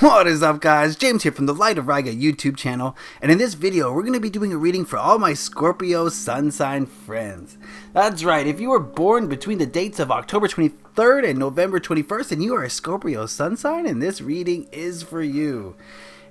What is up, guys? James here from the Light of Riga YouTube channel, and in this video we're going to be doing a reading for all my Scorpio sun sign friends. That's right, if you were born between the dates of October 23rd and November 21st and you are a Scorpio sun sign, and this reading is for you.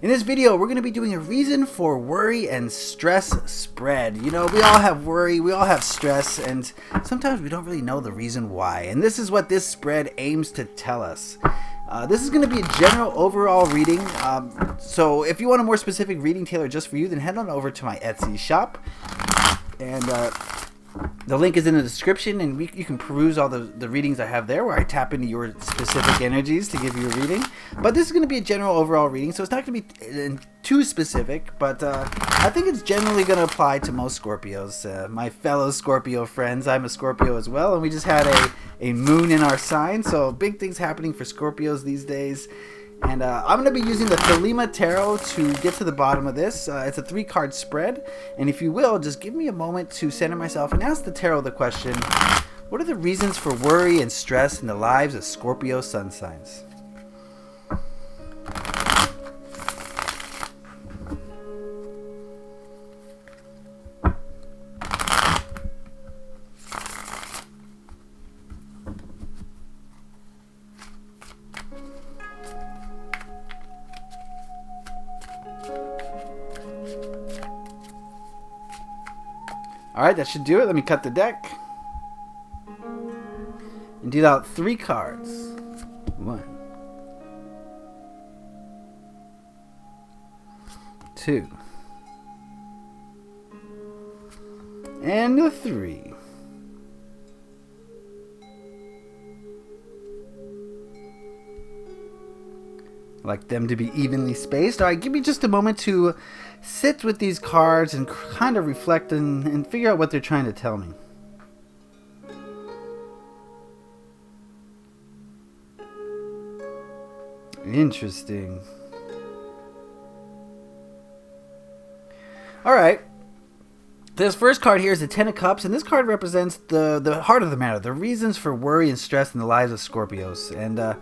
In this video, we're going to be doing a reason for worry and stress spread. You know, we all have worry, we all have stress, and sometimes we don't really know the reason why. And this is what this spread aims to tell us. This is going to be a general overall reading. So if you want a more specific reading tailored just for you, then head on over to my Etsy shop. And the link is in the description, and you can peruse all the readings I have there where I tap into your specific energies to give you a reading. But this is going to be a general overall reading, so it's not going to be too specific, but I think it's generally going to apply to most Scorpios. My fellow Scorpio friends, I'm a Scorpio as well, and we just had a moon in our sign, so big things happening for Scorpios these days. And I'm going to be using the Thelema Tarot to get to the bottom of this. It's a 3-card spread. And if you will, just give me a moment to center myself and ask the Tarot the question, what are the reasons for worry and stress in the lives of Scorpio sun signs? Alright, that should do it. Let me cut the deck and deal out 3 cards. 1, 2, and a 3. I like them to be evenly spaced. Alright, give me just a moment to sit with these cards and kind of reflect and figure out what they're trying to tell me. Interesting. Alright. This first card here is the 10 of Cups, and this card represents the heart of the matter, the reasons for worry and stress in the lives of Scorpios. And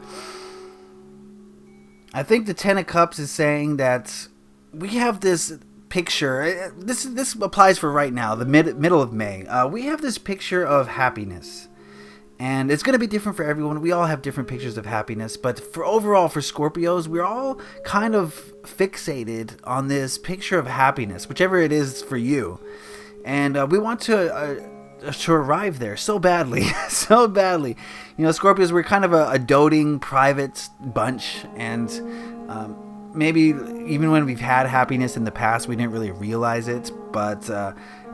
I think the 10 of Cups is saying that we have this picture. This applies for right now, the middle of May. We have this picture of happiness, and it's going to be different for everyone. We all have different pictures of happiness, but for Scorpios, we're all kind of fixated on this picture of happiness, whichever it is for you, and we want to arrive there so badly, so badly. You know, Scorpios, we're kind of a doting, private bunch, and maybe even when we've had happiness in the past, we didn't really realize it, but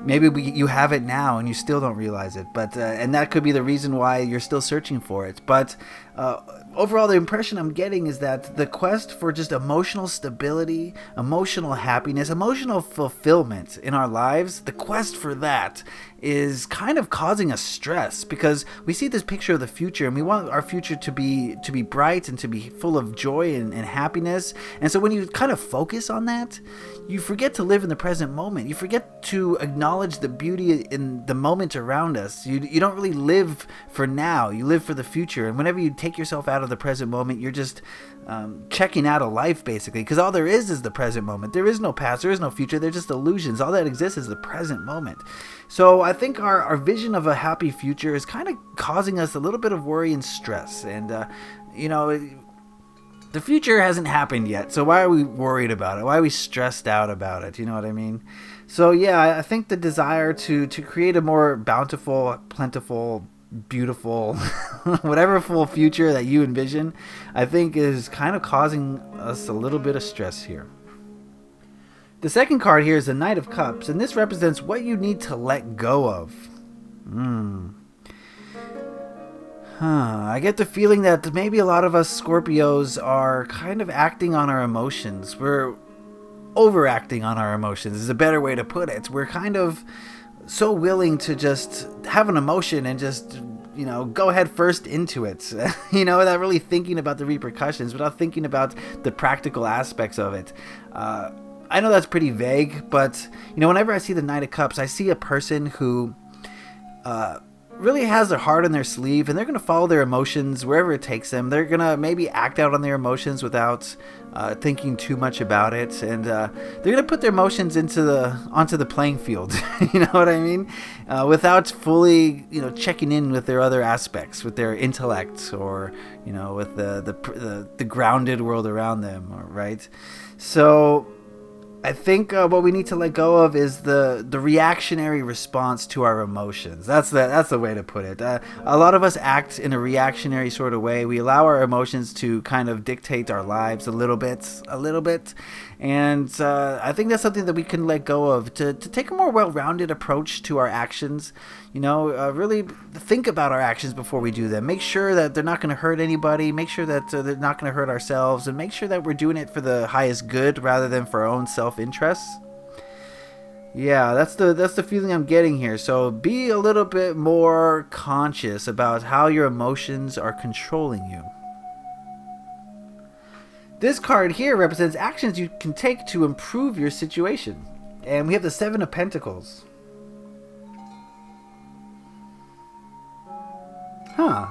maybe you have it now and you still don't realize it. But and that could be the reason why you're still searching for it. But overall, the impression I'm getting is that the quest for just emotional stability, emotional happiness, emotional fulfillment in our lives, the quest for that is kind of causing us stress, because we see this picture of the future and we want our future to be bright and to be full of joy and happiness. And so when you kind of focus on that, you forget to live in the present moment. You forget to acknowledge the beauty in the moment around us. You don't really live for now. You live for the future. And whenever you take yourself out of the present moment, you're just checking out of life, basically, because all there is the present moment. There is no past, there is no future, they're just illusions. All that exists is the present moment. So I think our vision of a happy future is kind of causing us a little bit of worry and stress. And you know, the future hasn't happened yet, so why are we worried about it? Why are we stressed out about it? You know what I mean? So yeah, I think the desire to create a more bountiful, plentiful, beautiful, whatever full future that you envision, I think is kind of causing us a little bit of stress here. The second card here is the Knight of Cups, and this represents what you need to let go of. I get the feeling that maybe a lot of us Scorpios are kind of acting on our emotions. We're overacting on our emotions is a better way to put it. We're kind of so willing to just have an emotion and just, you know, go head first into it, you know, without really thinking about the repercussions, without thinking about the practical aspects of it. I know that's pretty vague, but, you know, whenever I see the Knight of Cups, I see a person who really has their heart on their sleeve, and they're going to follow their emotions wherever it takes them. They're going to maybe act out on their emotions without thinking too much about it, and they're going to put their emotions onto the playing field. You know what I mean? Without fully, checking in with their other aspects, with their intellect, or with the grounded world around them, right? So I think what we need to let go of is the reactionary response to our emotions. That's the way to put it. A lot of us act in a reactionary sort of way. We allow our emotions to kind of dictate our lives a little bit. And I think that's something that we can let go of to take a more well-rounded approach to our actions. Really think about our actions before we do them. Make sure that they're not going to hurt anybody. Make sure that they're not going to hurt ourselves, and make sure that we're doing it for the highest good rather than for our own self-interest. Yeah, that's the feeling I'm getting here. So be a little bit more conscious about how your emotions are controlling you. This card here represents actions you can take to improve your situation. And we have the Seven of Pentacles.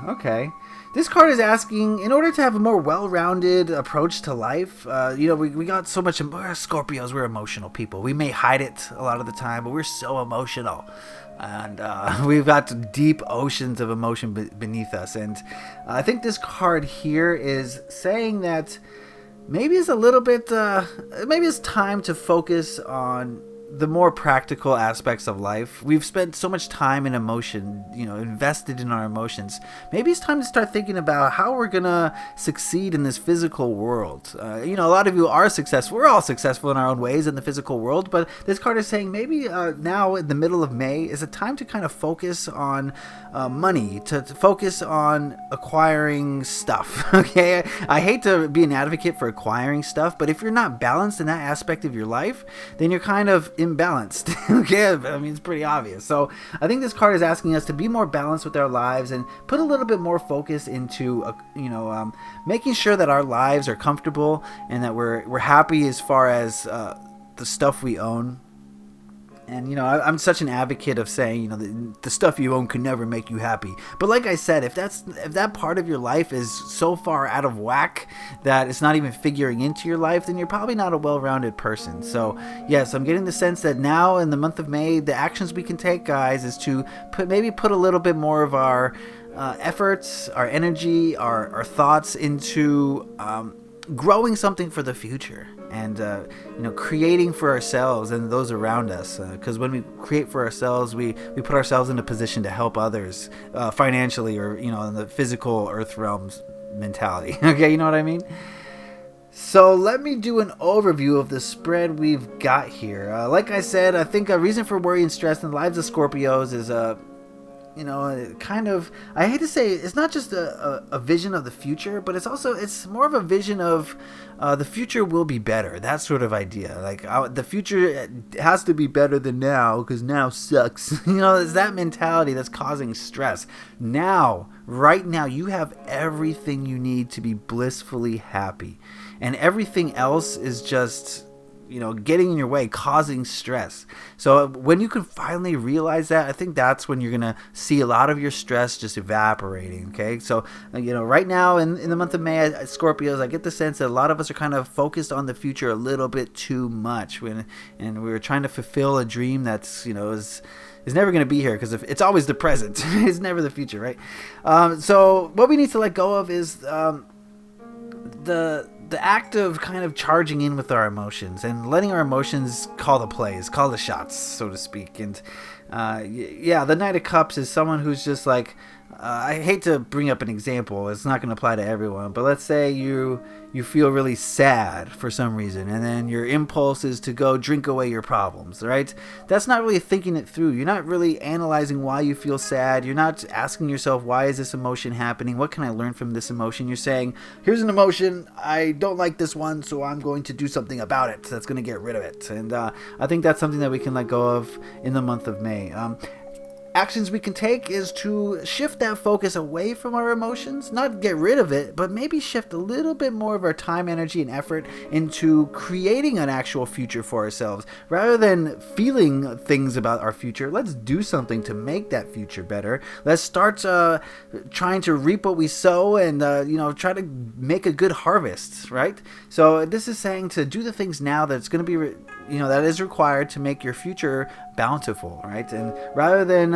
Okay. This card is asking, in order to have a more well-rounded approach to life, we got so much, we're Scorpios, we're emotional people. We may hide it a lot of the time, but we're so emotional. And we've got deep oceans of emotion beneath us. And I think this card here is saying that maybe it's a little bit, maybe it's time to focus on the more practical aspects of life. We've spent so much time and emotion, invested in our emotions. Maybe it's time to start thinking about how we're gonna succeed in this physical world. A lot of you are successful. We're all successful in our own ways in the physical world, but this card is saying maybe now in the middle of May is a time to kind of focus on money, to focus on acquiring stuff. Okay, I hate to be an advocate for acquiring stuff, but if you're not balanced in that aspect of your life, then you're kind of imbalanced. Okay, I mean, it's pretty obvious. So I think this card is asking us to be more balanced with our lives and put a little bit more focus into making sure that our lives are comfortable and that we're happy as far as the stuff we own. And I'm such an advocate of saying the stuff you own can never make you happy. But like I said, if that part of your life is so far out of whack that it's not even figuring into your life, then you're probably not a well-rounded person. So yes, I'm getting the sense that now in the month of May, the actions we can take, guys, is to put a little bit more of our efforts, our energy, our thoughts into growing something for the future. And creating for ourselves and those around us, because when we create for ourselves, we put ourselves in a position to help others financially, or in the physical earth realms mentality. Okay, you know what I mean? So let me do an overview of the spread we've got here. Like I said, I think a reason for worry and stress in the lives of Scorpios is kind of, I hate to say it's not just a vision of the future, but it's more of a vision of the future will be better. That sort of idea. Like the future has to be better than now because now sucks. It's that mentality that's causing stress. Right now, you have everything you need to be blissfully happy. And everything else is just getting in your way, causing stress. So when you can finally realize that, I think that's when you're going to see a lot of your stress just evaporating. Okay. So, right now in the month of May, Scorpios, I get the sense that a lot of us are kind of focused on the future a little bit too much and we're trying to fulfill a dream that's, is never going to be here because it's always the present. It's never the future. Right. So what we need to let go of is, the act of kind of charging in with our emotions and letting our emotions call the plays, call the shots, so to speak. And the Knight of Cups is someone who's just like, I hate to bring up an example, it's not going to apply to everyone, but let's say you feel really sad for some reason, and then your impulse is to go drink away your problems, right? That's not really thinking it through. You're not really analyzing why you feel sad. You're not asking yourself, why is this emotion happening? What can I learn from this emotion? You're saying, here's an emotion, I don't like this one, so I'm going to do something about it that's going to get rid of it. And I think that's something that we can let go of in the month of May. actions we can take is to shift that focus away from our emotions, not get rid of it, but maybe shift a little bit more of our time, energy, and effort into creating an actual future for ourselves. Rather than feeling things about our future, let's do something to make that future better. Let's start trying to reap what we sow and try to make a good harvest, right? So this is saying to do the things now that's going to be that is required to make your future bountiful, right? And rather than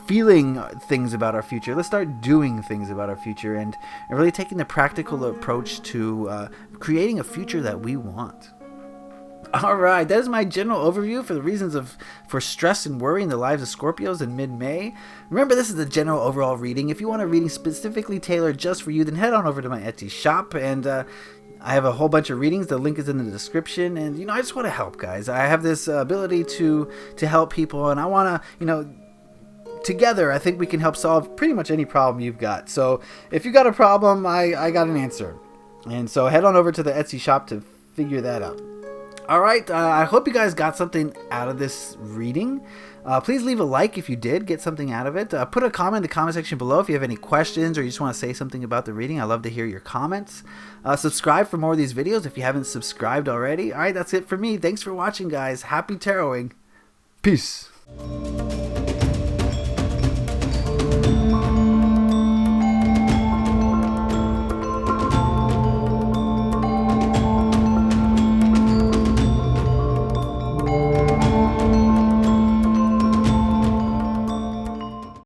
feeling things about our future, let's start doing things about our future and really taking the practical approach to creating a future that we want. All right, that is my general overview for the reasons for stress and worry in the lives of Scorpios in mid-May. Remember, this is the general overall reading. If you want a reading specifically tailored just for you, then head on over to my Etsy shop, and I have a whole bunch of readings. The link is in the description, and I just want to help, guys. I have this ability to help people, and I want to, together, I think we can help solve pretty much any problem you've got. So if you got a problem, I got an answer, and so head on over to the Etsy shop to figure that out. All right, I hope you guys got something out of this reading. Please leave a like if you did get something out of it. Put a comment in the comment section below if you have any questions or you just want to say something about the reading. I love to hear your comments. Subscribe for more of these videos if you haven't subscribed already. All right, that's it for me. Thanks for watching, guys. Happy taroting. Peace.